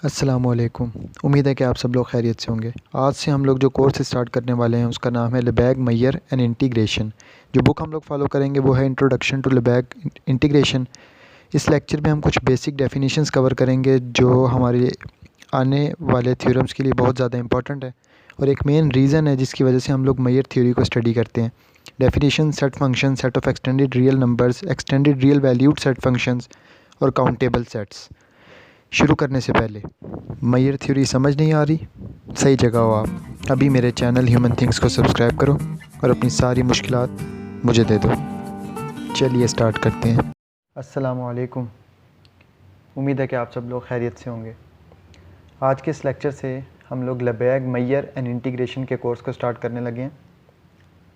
अस्सलामुअलैकुम। उम्मीद है कि आप सब लोग खैरियत से होंगे। आज से हम लोग जो कोर्स स्टार्ट करने वाले हैं उसका नाम है लेबैग मैयर एंड इंटीग्रेशन। जो बुक हम लोग फॉलो करेंगे वो है इंट्रोडक्शन टू लेबैग इंटीग्रेशन। इस लेक्चर में हम कुछ बेसिक डेफिनेशंस कवर करेंगे जो हमारे आने वाले थ्योरम्स के लिए बहुत ज़्यादा इंपॉर्टेंट है और एक मेन रीज़न है जिसकी वजह से हम लोग मैयर थ्योरी को स्टडी करते हैं। Definition, set function, set of extended real numbers, extended real valued set functions और काउंटेबल सेट्स। शुरू करने से पहले मैयर थ्योरी समझ नहीं आ रही? सही जगह हो आप। अभी मेरे चैनल ह्यूमन थिंग्स को सब्सक्राइब करो और अपनी सारी मुश्किलात मुझे दे दो। चलिए स्टार्ट करते हैं। अस्सलामुअलैकुम। उम्मीद है कि आप सब लोग खैरियत से होंगे। आज के इस लेक्चर से हम लोग लेबैग मैयर एंड इंटीग्रेशन के कोर्स को स्टार्ट करने लगे हैं।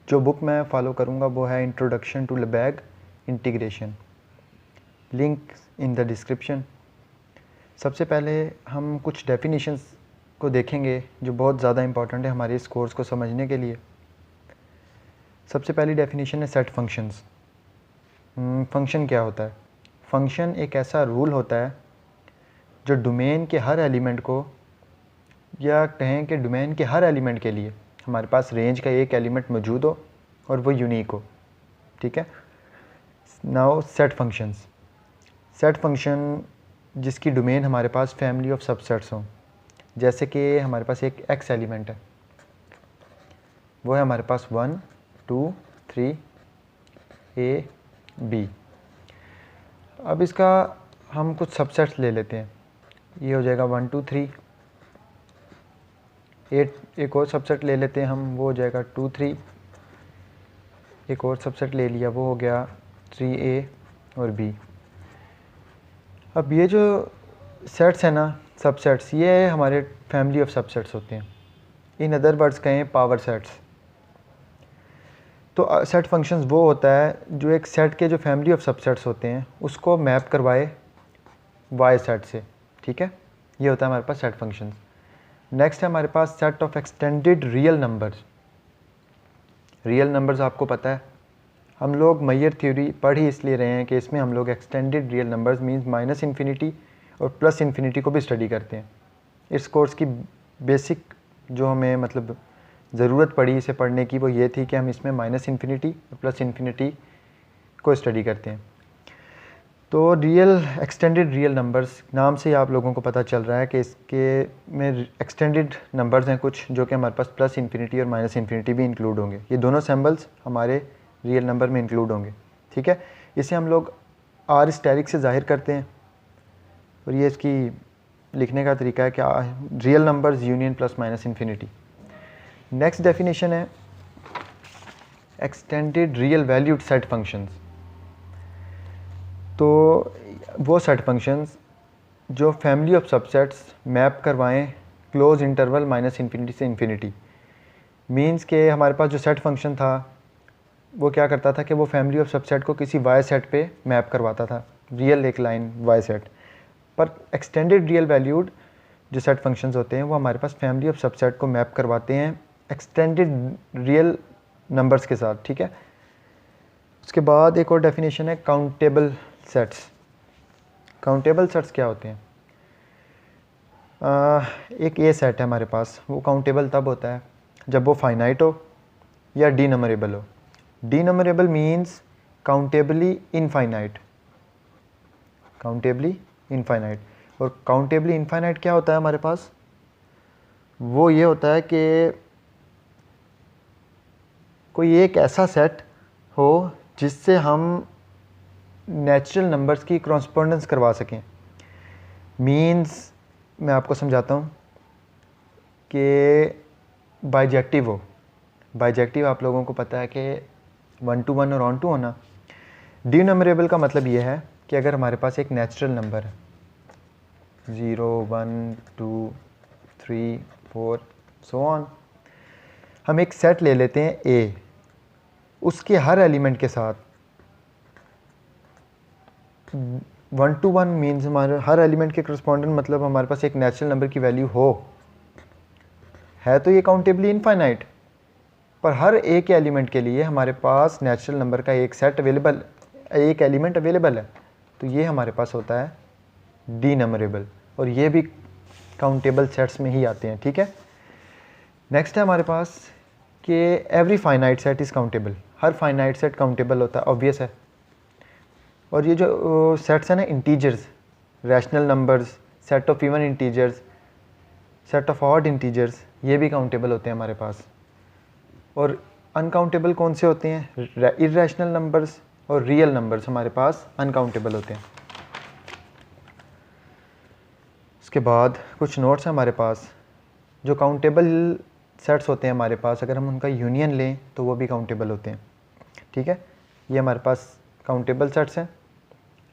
जो बुक मैं फ़ॉलो करूँगा वो है इंट्रोडक्शन टू लेबैग integration. Link in the description. सबसे पहले हम कुछ डेफिनेशंस को देखेंगे जो बहुत ज़्यादा इंपॉर्टेंट है हमारे इस कोर्स को समझने के लिए। सबसे पहली डेफिनेशन है सेट फंक्शंस। फंक्शन क्या होता है? फंक्शन एक ऐसा रूल होता है जो डोमेन के हर एलिमेंट को, या कहें कि डोमेन के हर एलिमेंट के लिए हमारे पास रेंज का एक एलिमेंट मौजूद हो और वो यूनिक हो। ठीक है। Now set functions. Set function जिसकी डोमेन हमारे पास फैमिली ऑफ सबसेट्स हों। जैसे कि हमारे पास एक एक्स एलिमेंट है, वो है हमारे पास 1 2 3 ए बी। अब इसका हम कुछ सबसेट्स ले लेते हैं। ये हो जाएगा 1 2 3। एक और सबसेट ले लेते हैं हम, वो हो जाएगा 2 3। एक और सबसेट ले लिया, वो हो गया 3A और B। अब ये जो सेट्स हैं ना, सबसेट्स, ये हमारे फैमिली ऑफ सबसेट्स होते हैं। इन अदर वर्ड्स कहें पावर सेट्स। तो सेट फंक्शंस वो होता है जो एक सेट के जो फैमिली ऑफ सबसेट्स होते हैं उसको मैप करवाए वाई सेट से। ठीक है, ये होता है हमारे पास सेट फंक्शंस। नेक्स्ट है हमारे पास set of extended real numbers. Real numbers आपको पता है, हम लोग मैयर थ्योरी पढ़ ही इसलिए रहे हैं कि इसमें हम लोग extended real numbers means minus infinity और प्लस इन्फिनिटी को भी स्टडी करते हैं। इस कोर्स की बेसिक जो हमें मतलब ज़रूरत पड़ी इसे पढ़ने की वो ये थी कि हम इसमें माइनस इन्फिनिटी और प्लस इन्फिनिटी को स्टडी करते हैं। तो रियल एक्सटेंडेड रियल नंबर्स नाम से ही आप लोगों को पता चल रहा है कि इसके में एक्सटेंडेड नंबर्स हैं कुछ जो कि हमारे पास प्लस इन्फिनिटी और माइनस इन्फिनिटी भी इंक्लूड होंगे। ये दोनों सिंबल्स हमारे रियल नंबर में इंक्लूड होंगे। ठीक है, इसे हम लोग आर स्टेरिक से ज़ाहिर करते हैं और ये इसकी लिखने का तरीका है कि real numbers union plus minus infinity. Next definition है extended real valued set functions. तो वो सेट फंक्शंस जो फैमिली ऑफ सबसेट्स मैप करवाएं क्लोज इंटरवल माइनस इन्फिनिटी से इन्फिनिटी। मींस के हमारे पास जो सेट फंक्शन था वो क्या करता था कि वो फैमिली ऑफ सबसेट को किसी वाई सेट पे मैप करवाता था, रियल एक लाइन वाई सेट पर। एक्सटेंडेड रियल वैल्यूड जो सेट फंक्शंस होते हैं वो हमारे पास फैमिली ऑफ सबसेट को मैप करवाते हैं एक्सटेंडेड रियल नंबर्स के साथ। ठीक है, उसके बाद एक और डेफिनेशन है काउंटेबल सेट्स। काउंटेबल सेट्स क्या होते हैं? एक ए सेट है हमारे पास, वो काउंटेबल तब होता है जब वो फाइनाइट हो या डी नंबरेबल हो। Denumerable means countably infinite. Countably infinite. और काउंटेबली इनफाइनाइट क्या होता है हमारे पास? वो ये होता है कि कोई एक ऐसा सेट हो जिससे हम नेचुरल नंबर्स की करस्पॉन्डेंस करवा सकें। मीन्स मैं आपको समझाता हूँ कि बाइजेक्टिव हो। बाइजेक्टिव आप लोगों को पता है कि 1 to 1 और ऑन टू होना। डी नंबरेबल का मतलब ये है कि अगर हमारे पास एक नेचुरल नंबर है 0 1 2 3 4 सो ऑन, हम एक सेट ले लेते हैं ए, उसके हर एलिमेंट के साथ 1 to 1 मीन्स हमारे हर एलिमेंट के करस्पॉन्डेंट, मतलब हमारे पास एक नेचुरल नंबर की वैल्यू हो। है तो ये काउंटेबली इनफाइनाइट, पर हर एक एलिमेंट के लिए हमारे पास नेचुरल नंबर का एक सेट अवेलेबल, एक एलिमेंट अवेलेबल है। तो ये हमारे पास होता है डी नंबरेबल। और ये भी काउंटेबल सेट्स में ही आते हैं, ठीक है। नेक्स्ट है हमारे पास कि every finite set is countable, her finite set countable होता है, ऑब्वियस है। और ये जो सेट्स हैं ना, integers, rational numbers, set of even integers, set of odd integers, ये भी काउंटेबल होते हैं हमारे पास। और अनकाउंटेबल कौन से होते हैं? इर्रेशनल नंबर्स और रियल नंबर्स हमारे पास अनकाउंटेबल होते हैं। इसके बाद कुछ नोट्स हैं हमारे पास। जो काउंटेबल सेट्स होते हैं हमारे पास, अगर हम उनका यूनियन लें तो वो भी काउंटेबल होते हैं, ठीक है। ये हमारे पास काउंटेबल सेट्स हैं,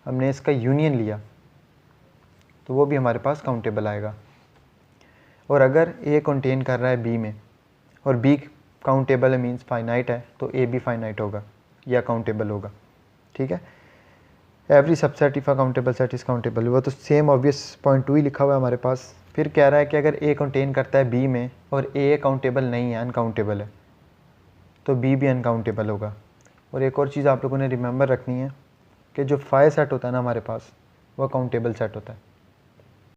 हमने इसका यूनियन लिया तो वो भी हमारे पास काउंटेबल आएगा। और अगर ए कंटेन कर रहा है बी में और बी काउंटेबल है, मींस फाइनाइट है, तो ए भी फाइनाइट होगा या काउंटेबल होगा, ठीक है। Every subset if a countable set is countable, वो तो सेम ऑब्वियस पॉइंट 2 ही लिखा हुआ है हमारे पास। फिर कह रहा है कि अगर ए कंटेन करता है बी में और ए काउंटेबल नहीं है, अनकाउंटेबल है, तो बी भी अनकाउंटेबल होगा। और एक और चीज़ आप लोगों ने रिमेंबर रखनी है कि जो फाई सेट होता है ना हमारे पास, वो काउंटेबल सेट होता है।